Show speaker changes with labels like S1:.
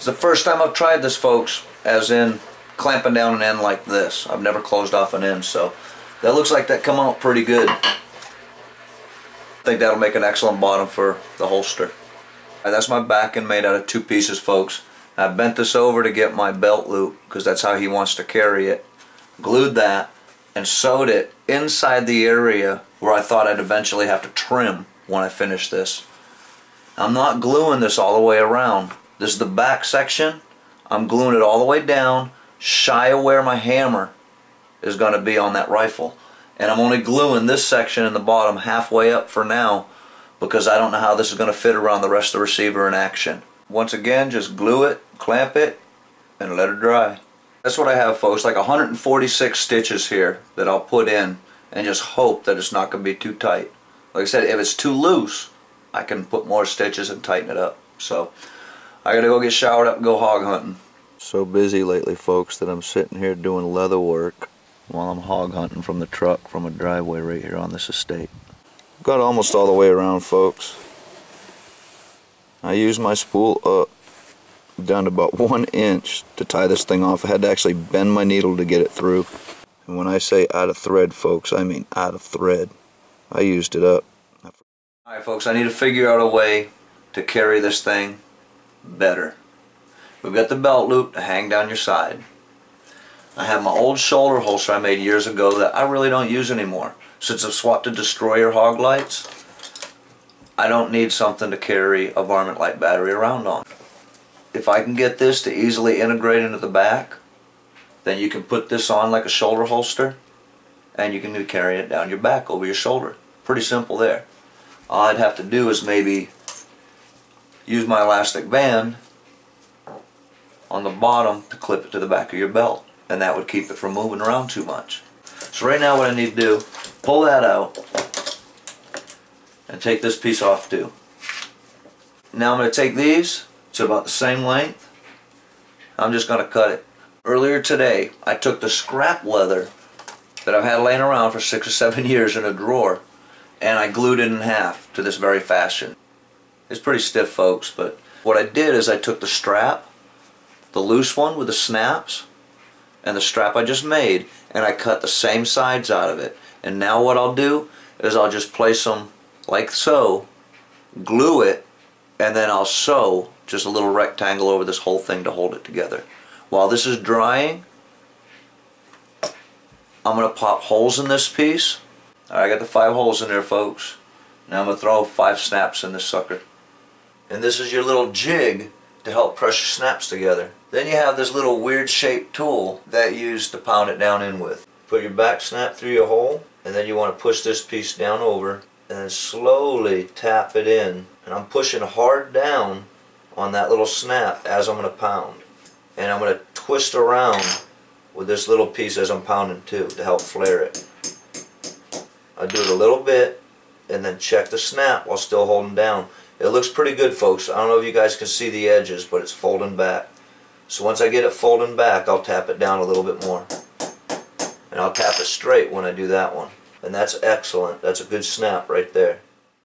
S1: It's the first time I've tried this, folks, as in clamping down an end like this. I've never closed off an end, so that looks like that come out pretty good. I think that'll make an excellent bottom for the holster. That's my backing made out of 2 pieces, folks. I bent this over to get my belt loop because that's how he wants to carry it. Glued that and sewed it inside the area where I thought I'd eventually have to trim when I finish this. I'm not gluing this all the way around. This is the back section. I'm gluing it all the way down, shy of where my hammer is going to be on that rifle. And I'm only gluing this section in the bottom halfway up for now because I don't know how this is going to fit around the rest of the receiver in action. Once again, just glue it, clamp it, and let it dry. That's what I have, folks, like 146 stitches here that I'll put in and just hope that it's not going to be too tight. Like I said, if it's too loose, I can put more stitches and tighten it up. So I gotta go get showered up and go hog hunting. So busy lately, folks, that I'm sitting here doing leather work while I'm hog hunting from the truck from a driveway right here on this estate. Got almost all the way around, folks. I used my spool up down to about 1 inch to tie this thing off. I had to actually bend my needle to get it through. And when I say out of thread, folks, I mean out of thread. I used it up. Alright, folks, I need to figure out a way to carry this thing better. We've got the belt loop to hang down your side. I have my old shoulder holster I made years ago that I really don't use anymore. Since I've swapped to Destroyer hog lights, I don't need something to carry a varmint light battery around on. If I can get this to easily integrate into the back, then you can put this on like a shoulder holster and you can carry it down your back over your shoulder. Pretty simple there. All I'd have to do is maybe use my elastic band on the bottom to clip it to the back of your belt, and that would keep it from moving around too much. So right now what I need to do, pull that out and take this piece off too. Now I'm going to take these to about the same length. I'm just going to cut it. Earlier today I took the scrap leather that I've had laying around for 6 or 7 years in a drawer and I glued it in half to this very fashion. It's pretty stiff, folks, but what I did is I took the strap, the loose one with the snaps, and the strap I just made, and I cut the same sides out of it. And now what I'll do is I'll just place them like so, glue it, and then I'll sew just a little rectangle over this whole thing to hold it together. While this is drying, I'm going to pop holes in this piece. Alright, I got the 5 holes in there, folks. Now I'm going to throw 5 snaps in this sucker. And this is your little jig to help press your snaps together. Then you have this little weird shaped tool that you use to pound it down in with. Put your back snap through your hole, and then you want to push this piece down over and then slowly tap it in. And I'm pushing hard down on that little snap as I'm going to pound. And I'm going to twist around with this little piece as I'm pounding too to help flare it. I do it a little bit and then check the snap while still holding down. It looks pretty good, folks. I don't know if you guys can see the edges, but it's folding back. So once I get it folding back, I'll tap it down a little bit more. And I'll tap it straight when I do that one. And that's excellent. That's a good snap right there.